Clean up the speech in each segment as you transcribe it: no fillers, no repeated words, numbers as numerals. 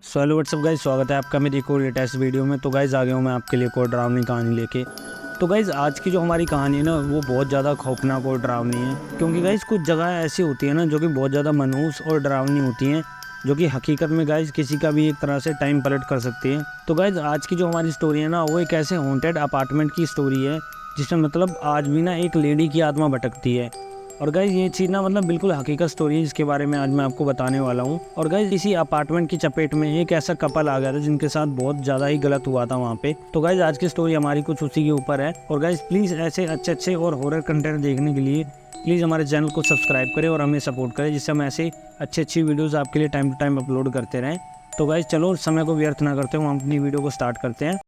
So hello what's up guys, स्वागत है आपका मेरी एक और लेटेस्ट वीडियो में। तो गाइज आ गया हूँ मैं आपके लिए एक और डरावनी कहानी लेके। तो गाइज आज की जो हमारी कहानी है ना, वो बहुत ज़्यादा खौफनाक और डरावनी है, क्योंकि गाइज कुछ जगह ऐसी होती है ना जो कि बहुत ज़्यादा मनहूस और डरावनी होती हैं, जो कि हकीकत में गाइज किसी का भी एक तरह से टाइम पलट कर सकती है। तो गाइज आज की जो हमारी स्टोरी है ना, वो एक ऐसे हॉन्टेड अपार्टमेंट की स्टोरी है जिसमें मतलब आज भी ना एक लेडी की आत्मा भटकती है। और गाइज ये चीज़ ना मतलब बिल्कुल हकीकत स्टोरी है, जिसके बारे में आज मैं आपको बताने वाला हूँ। और गाइज इसी अपार्टमेंट की चपेट में एक ऐसा कपल आ गया था जिनके साथ बहुत ज़्यादा ही गलत हुआ था वहाँ पे। तो गाइज आज की स्टोरी हमारी कुछ उसी के ऊपर है। और गाइज प्लीज़ ऐसे अच्छे और हॉरर कंटेंट देखने के लिए प्लीज़ हमारे चैनल को सब्सक्राइब करें और हमें सपोर्ट करें, जिससे हम ऐसे अच्छी वीडियोज़ आपके लिए टाइम टू टाइम अपलोड करते रहें। तो गाइज चलो समय को व्यर्थ ना करते हुए हम अपनी वीडियो को स्टार्ट करते हैं।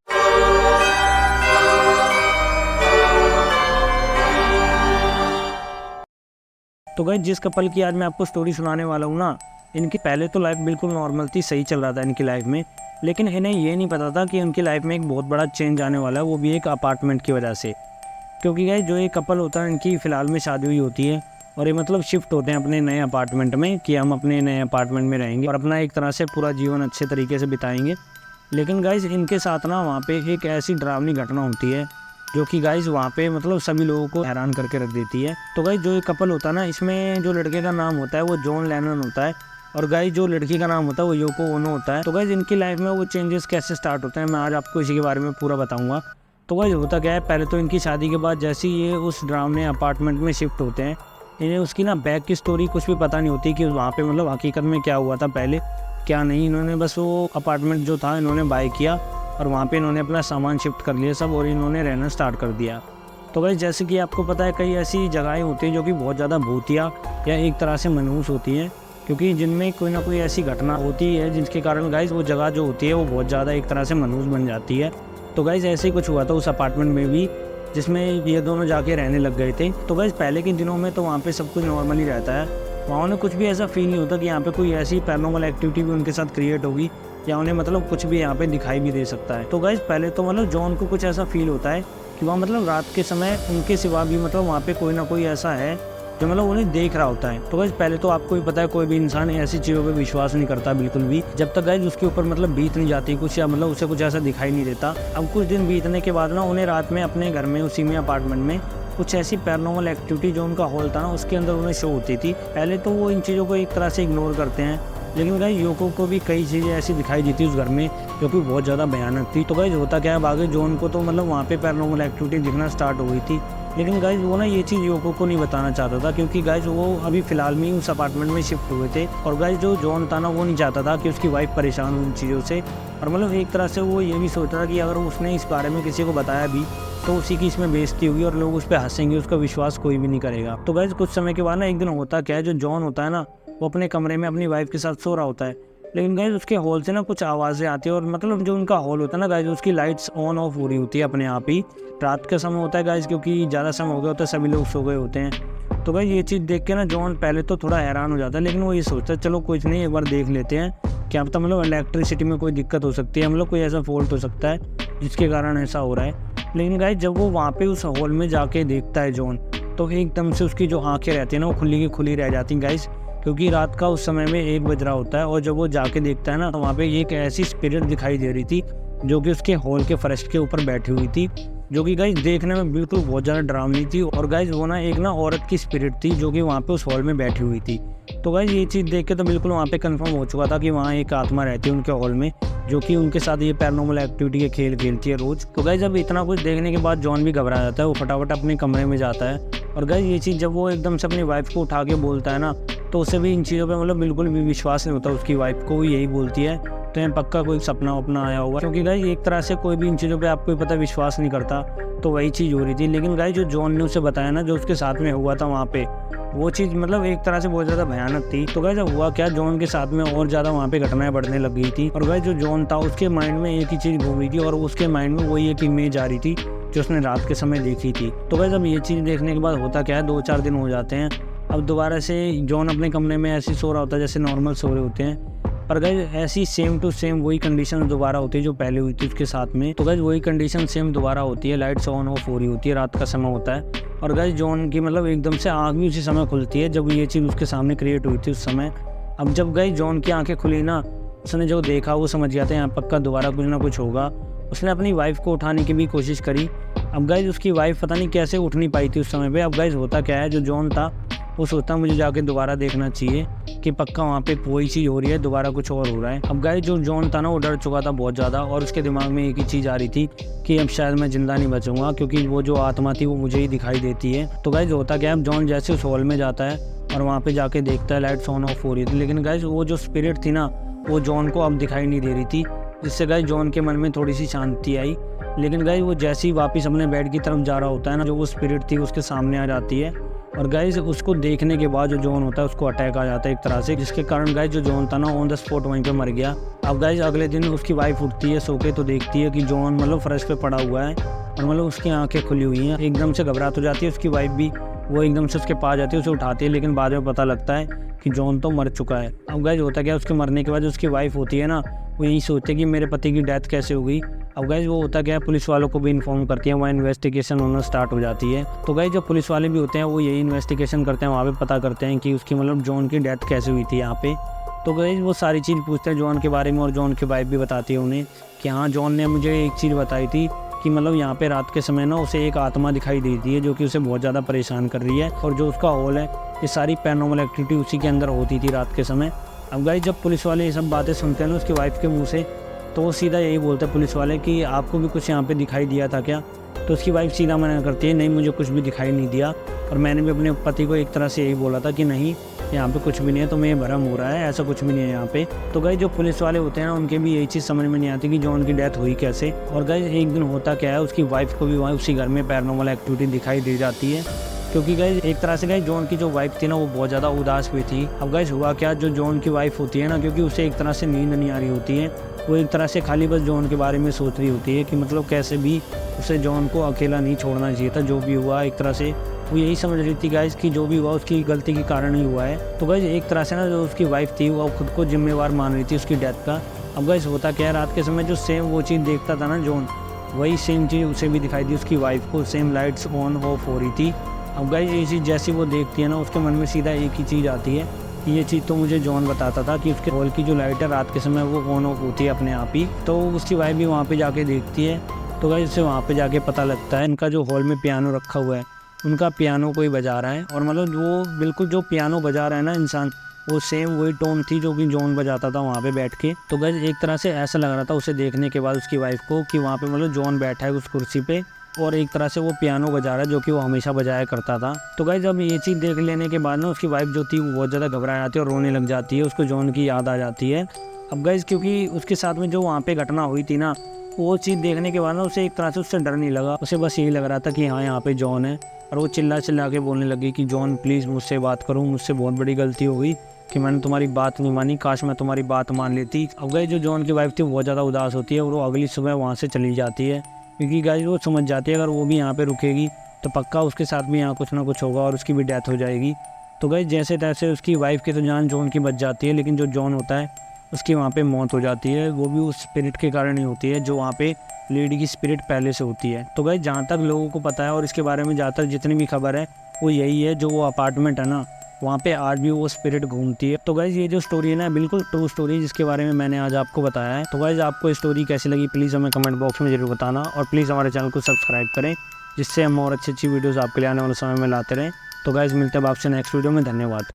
तो गाइस जिस कपल की आज मैं आपको स्टोरी सुनाने वाला हूँ ना, इनकी पहले तो लाइफ बिल्कुल नॉर्मल थी, सही चल रहा था इनकी लाइफ में। लेकिन इन्हें ये नहीं पता था कि उनकी लाइफ में एक बहुत बड़ा चेंज आने वाला है, वो भी एक अपार्टमेंट की वजह से। क्योंकि गाइस जो ये कपल होता है, इनकी फ़िलहाल में शादी हुई होती है और ये मतलब शिफ्ट होते हैं अपने नए अपार्टमेंट में कि हम अपने नए अपार्टमेंट में रहेंगे और अपना एक तरह से पूरा जीवन अच्छे तरीके से बिताएंगे। लेकिन गाइस इनके साथ ना वहाँ पे एक ऐसी डरावनी घटना होती है जो कि गाइस वहाँ पे मतलब सभी लोगों को हैरान करके रख देती है। तो गाइस जो ये कपल होता है ना, इसमें जो लड़के का नाम होता है वो जॉन लेनन होता है और गाइस जो लड़की का नाम होता है वो योको ओनो होता है। तो गाइस इनकी लाइफ में वो चेंजेस कैसे स्टार्ट होते हैं, मैं आज आपको इसी के बारे में पूरा बताऊंगा। तो गाइस होता क्या है, पहले तो इनकी शादी के बाद जैसे ही ये उस डरावने अपार्टमेंट में शिफ्ट होते हैं, इन्हें उसकी ना बैक की स्टोरी कुछ भी पता नहीं होती कि वहाँ पे मतलब हकीकत में क्या हुआ था पहले, क्या नहीं। इन्होंने बस वो अपार्टमेंट जो था इन्होंने बाय किया और वहाँ पे इन्होंने अपना सामान शिफ्ट कर लिया सब, और इन्होंने रहना स्टार्ट कर दिया। तो गाइस जैसे कि आपको पता है, कई ऐसी जगहें होती हैं जो कि बहुत ज़्यादा भूतिया या एक तरह से मनहूस होती हैं, क्योंकि जिनमें कोई ना कोई ऐसी घटना होती है जिसके कारण गाइस वो जगह जो होती है वो बहुत ज़्यादा एक तरह से मनहूस बन जाती है। तो गाइस ऐसे ही कुछ हुआ था उस अपार्टमेंट में भी, जिसमें ये दोनों जाके रहने लग गए थे। तो गाइस पहले के दिनों में तो वहाँ पे सब कुछ नॉर्मली रहता है, वहाँ उन्हें कुछ भी ऐसा फील नहीं होता कि यहाँ पे कोई ऐसी पैरानॉर्मल एक्टिविटी भी उनके साथ क्रिएट होगी या उन्हें मतलब कुछ भी यहाँ पे दिखाई भी दे सकता है। तो गाइस पहले तो मतलब जॉन को कुछ ऐसा फील होता है कि वहाँ मतलब रात के समय उनके सिवा भी मतलब वहाँ पे कोई ना कोई ऐसा है जो मतलब उन्हें देख रहा होता है। तो गाइस पहले तो आपको भी पता है, कोई भी इंसान ऐसी चीज़ों पे विश्वास नहीं करता बिल्कुल भी, जब तक गाइस उसके ऊपर मतलब बीत नहीं जाती कुछ, या मतलब उसे कुछ ऐसा दिखाई नहीं देता। अब कुछ दिन बीतने के बाद ना उन्हें रात में अपने घर में उसी में अपार्टमेंट में कुछ ऐसी पैरानॉर्मल एक्टिविटी जो उनका हॉल था ना उसके अंदर उन्हें शो होती थी। पहले तो वो इन चीज़ों को एक तरह से इग्नोर करते हैं, लेकिन गाइस योको को भी कई चीज़ें ऐसी दिखाई दी थी उस घर में जो कि बहुत ज़्यादा भयानक थी। तो गाइस होता क्या है, आगे जॉन को तो मतलब वहाँ पे पैरानॉर्मल एक्टिविटी दिखना स्टार्ट हो गई थी, लेकिन गाइस वो ना ये चीज़ योको को नहीं बताना चाहता था, क्योंकि गाइस वो अभी फ़िलहाल में ही उस अपार्टमेंट में शिफ्ट हुए थे। और गाइस जो जॉन था ना, वो नहीं चाहता था कि उसकी वाइफ परेशान हो उन चीज़ों से, और मतलब एक तरह से वो ये भी सोचता था कि अगर उसने इस बारे में किसी को बताया भी तो उसी की इसमें बेइज्जती होगी और लोग उस पर हंसेंगे, उसका विश्वास कोई भी नहीं करेगा। तो गाइस कुछ समय के बाद ना एक दिन होता क्या है, जो जॉन होता है ना वो अपने कमरे में अपनी वाइफ के साथ सो रहा होता है, लेकिन गाइस उसके हॉल से ना कुछ आवाज़ें आती है और मतलब जो उनका हॉल होता है ना गाइस, उसकी लाइट्स ऑन ऑफ हो रही होती है अपने आप ही। रात का समय होता है गाइस, क्योंकि ज़्यादा समय हो गया होता है, सभी लोग सो गए होते हैं। तो गाइस ये चीज़ देख के ना जॉन पहले तो थोड़ा हैरान हो जाता है, लेकिन वो ये सोचता है चलो कुछ नहीं, एक बार देख लेते हैं, क्या पता मतलब इलेक्ट्रिसिटी में कोई दिक्कत हो सकती है, मतलब कोई ऐसा फॉल्ट हो सकता है जिसके कारण ऐसा हो रहा है। लेकिन गाइस जब वो वहाँ पे उस हॉल में जाके देखता है जॉन, तो एकदम से उसकी जो आंखें रहती है ना वो खुली की खुली रह जाती हैं गाइस, क्योंकि रात का उस समय में 1 बज रहा होता है। और जब वो जाके देखता है ना, तो वहाँ पे एक ऐसी स्पिरिट दिखाई दे रही थी जो कि उसके हॉल के फर्श के ऊपर बैठी हुई थी, जो कि गाइस देखने में बिल्कुल बहुत ज़्यादा डरावनी थी। और गाइस वो ना एक ना औरत की स्पिरिट थी जो कि वहाँ पे उस हॉल में बैठी हुई थी। तो गाइस ये चीज़ देख के तो बिल्कुल वहाँ पे कंफर्म हो चुका था कि वहाँ एक आत्मा रहती है उनके हॉल में, जो कि उनके साथ ये पैरानॉर्मल एक्टिविटी के खेल खेलती है रोज़। तो गाइस जब इतना कुछ देखने के बाद जॉन भी घबरा जाता है, वो फटाफट अपने कमरे में जाता है। और गाइस ये चीज़ जब वो एकदम से अपनी वाइफ को उठा के बोलता है ना, तो उसे भी इन चीज़ों पे मतलब बिल्कुल भी विश्वास नहीं होता। उसकी वाइफ को भी यही बोलती है तो यहाँ पक्का कोई सपना वपना आया होगा, क्योंकि गाइस एक तरह से कोई भी इन चीज़ों पे आपको पता विश्वास नहीं करता। तो वही चीज़ हो रही थी। लेकिन गाइस जो जॉन ने उसे बताया ना, जो उसके साथ में हुआ था वहाँ पे, वो चीज़ मतलब एक तरह से बहुत ज़्यादा भयानक थी। तो गाइस हुआ क्या, जॉन के साथ में और ज़्यादा वहाँ पे घटनाएं बढ़ने लग गई थी। और गाइस जो जॉन था उसके माइंड में एक ही चीज़ घूम रही थी, और उसके माइंड में वही एक इमेज आ रही थी जो उसने रात के समय देखी थी। तो गाइस अब ये चीज़ देखने के बाद होता क्या है, 2-4 दिन हो जाते हैं। अब दोबारा से जॉन अपने कमरे में ऐसे सो रहा होता है जैसे नॉर्मल सो रहे होते हैं, पर गाइस ऐसी सेम टू सेम वही कंडीशन दोबारा होती है जो पहले हुई थी उसके साथ में। तो गाइस वही कंडीशन सेम दोबारा होती है, लाइट्स ऑन ऑफ हो रही होती है, रात का समय होता है। और गाइस जॉन की मतलब एकदम से आँख भी उसी समय खुलती है जब ये चीज़ उसके सामने क्रिएट हुई थी उस समय। अब जब गाइस जॉन की आंखें खुली ना, उसने जो देखा वो समझ गया था यहाँ पक्का दोबारा कुछ ना कुछ होगा। उसने अपनी वाइफ को उठाने की भी कोशिश करी। अब गाइज उसकी वाइफ पता नहीं कैसे उठ नहीं पाई थी उस समय पे। अब गाइज होता क्या है, जो जॉन था वो सोचता मुझे जाके दोबारा देखना चाहिए कि पक्का वहाँ पे कोई चीज़ हो रही है, दोबारा कुछ और हो रहा है। अब गाइज जो जॉन था ना वो डर चुका था बहुत ज़्यादा, और उसके दिमाग में एक ही चीज़ आ रही थी कि अब शायद मैं ज़िंदा नहीं बचूंगा, क्योंकि वो जो आत्मा थी वो मुझे ही दिखाई देती है। तो गाइज होता क्या है, अब जॉन जैसे उस हॉल में जाता है और वहाँ पे जाके देखता है लाइट्स ऑन ऑफ हो रही थी, लेकिन गाइज वो जो स्पिरिट थी ना वो जॉन को अब दिखाई नहीं दे रही थी, जिससे गाइज जॉन के मन में थोड़ी सी शांति आई। लेकिन गाइज वो जैसे ही वापस अपने बेड की तरफ जा रहा होता है ना, जो वो स्पिरिट थी उसके सामने आ जाती है, और गाइज उसको देखने के बाद जो जॉन होता है उसको अटैक आ जाता है एक तरह से, जिसके कारण गाइज जो जॉन था ना ऑन द स्पॉट वहीं पे मर गया। अब गाइज अगले दिन उसकी वाइफ उठती है सो के, तो देखती है कि जॉन मतलब फर्श पे पड़ा हुआ है और मतलब उसकी आंखें खुली हुई हैं। एकदम से घबराहट हो जाती है उसकी वाइफ भी, वो एकदम से उसके पास जाती है, उसे उठाती है, लेकिन बाद में पता लगता है कि जॉन तो मर चुका है। अब गाइज होता क्या है, उसके मरने के बाद जो उसकी वाइफ होती है ना वो यही सोचती है कि मेरे पति की डेथ कैसे हो गई। अब गाइज वो होता क्या है, पुलिस वालों को भी इन्फॉर्म करती है, वहाँ इन्वेस्टिगेशन होना स्टार्ट हो जाती है। तो गाइज जो पुलिस वाले भी होते हैं वो यही इन्वेस्टिगेशन करते हैं, वहाँ पे पता करते हैं कि उसकी मतलब जॉन की डेथ कैसे हुई थी यहाँ पे। तो गाइज वो सारी चीज़ पूछते हैं जॉन के बारे में, और जॉन की वाइफ भी बताती है उन्हें कि हाँ जॉन ने मुझे एक चीज़ बताई थी कि मतलब यहाँ पे रात के समय ना उसे एक आत्मा दिखाई देती है जो कि उसे बहुत ज़्यादा परेशान कर रही है, और जो उसका हॉल है ये सारी पैरानॉर्मल एक्टिविटी उसी के अंदर होती थी रात के समय। अब गाइज जब पुलिस वाले ये सब बातें सुनते हैं ना उसकी वाइफ के मुंह से, तो वो सीधा यही बोलते हैं पुलिस वाले कि आपको भी कुछ यहाँ पे दिखाई दिया था क्या। तो उसकी वाइफ सीधा मना करती है, नहीं मुझे कुछ भी दिखाई नहीं दिया, और मैंने भी अपने पति को एक तरह से यही बोला था कि नहीं यहाँ पे कुछ भी नहीं है, तो मैं भ्रम हो रहा है, ऐसा कुछ भी नहीं है यहाँ पे। तो गाइज जो पुलिस वाले होते हैं ना उनके भी यही चीज़ समझ में नहीं आती कि जॉन की डेथ हुई कैसे। और गाइज एक दिन होता क्या है, उसकी वाइफ को भी वहाँ उसी घर में पैरानॉर्मल एक्टिविटी दिखाई दे जाती है, क्योंकि गाइज एक तरह से गाइज जॉन की जो वाइफ थी ना वो बहुत ज़्यादा उदास हुई थी। अब गाइज हुआ क्या, जो जॉन की वाइफ होती है ना, क्योंकि उसे एक तरह से नींद नहीं आ रही होती है, वो एक तरह से खाली बस जॉन के बारे में सोच रही होती है कि मतलब कैसे भी उसे जॉन को अकेला नहीं छोड़ना चाहिए था। जो भी हुआ एक तरह से वो यही समझ रही थी गाइज कि जो भी हुआ उसकी गलती के कारण ही हुआ है। तो गाइज एक तरह से ना जो उसकी वाइफ थी वो खुद को जिम्मेवार मान रही थी उसकी डेथ का। अब गाइज होता क्या है, रात के समय जो सेम वो चीज़ देखता था ना जॉन, वही सेम चीज़ उसे भी दिखाई दी उसकी वाइफ को, सेम लाइट्स ऑन ऑफ हो रही थी। अब गाइज ये चीज़ जैसी वो देखती है ना उसके मन में सीधा एक ही चीज़ आती है कि ये चीज़ तो मुझे जॉन बताता था कि उसके हॉल की जो लाइट है रात के समय वो ऑन ऑफ होती है अपने आप ही। तो उसकी वाइफ भी वहाँ पे जाके देखती है, तो गाइज उसे वहाँ पे जाके पता लगता है उनका जो हॉल में पियानो रखा हुआ है उनका पियानो कोई बजा रहा है, और मतलब वो बिल्कुल जो पियानो बजा रहा है ना इंसान, वो सेम वही टोन थी जो कि जॉन बजाता था वहाँ पे बैठ के। तो गाइज एक तरह से ऐसा लग रहा था उसे देखने के बाद उसकी वाइफ को कि वहाँ पे मतलब जॉन बैठा है उस कुर्सी पे और एक तरह से वो पियानो बजा रहा है जो कि वो हमेशा बजाया करता था। तो गाइज जब ये चीज़ देख लेने के बाद ना उसकी वाइफ जो थी वो बहुत ज़्यादा घबरा जाती है और रोने लग जाती है, उसको जॉन की याद आ जाती है। अब गाइज क्योंकि उसके साथ में जो वहाँ पे घटना हुई थी ना, वो चीज़ देखने के बाद ना उसे एक तरह से उससे डर नहीं लगा, उसे बस यही लग रहा था कि हाँ यहाँ पे जॉन है, और वो चिल्ला चिल्ला के बोलने लगी कि जॉन प्लीज़ मुझसे बात करो, मुझसे बहुत बड़ी गलती हो गई कि मैंने तुम्हारी बात नहीं मानी, काश मैं तुम्हारी बात मान लेती। अब गाइज जो जॉन की वाइफ थी बहुत ज़्यादा उदास होती है और वो अगली सुबह वहाँ से चली जाती है, क्योंकि गाइज वो समझ जाती है अगर वो भी यहाँ पे रुकेगी तो पक्का उसके साथ भी यहाँ कुछ ना कुछ होगा और उसकी भी डेथ हो जाएगी। तो गाइज जैसे तैसे उसकी वाइफ की तो जान जॉन की बच जाती है, लेकिन जो जॉन होता है उसकी वहाँ पे मौत हो जाती है, वो भी उस स्पिरिट के कारण ही होती है जो वहाँ पे लेडी की स्पिरिट पहले से होती है। तो गाइज जहाँ तक लोगों को पता है और इसके बारे में ज़्यादातर जितनी भी खबर है वो यही है, जो वो अपार्टमेंट है ना वहाँ पे आज भी वो स्पिरिट घूमती है। तो गाइज ये जो स्टोरी है ना बिल्कुल ट्रू स्टोरी जिसके बारे में मैंने आज आपको बताया है। तो गाइज आपको स्टोरी कैसी लगी प्लीज़ हमें कमेंट बॉक्स में ज़रूर बताना, और प्लीज़ हमारे चैनल को सब्सक्राइब करें जिससे हम और अच्छी वीडियोज़ आपके लिए आने वाले समय में लाते रहें। तो गाइज मिलते हैं आपसे नेक्स्ट वीडियो में, धन्यवाद।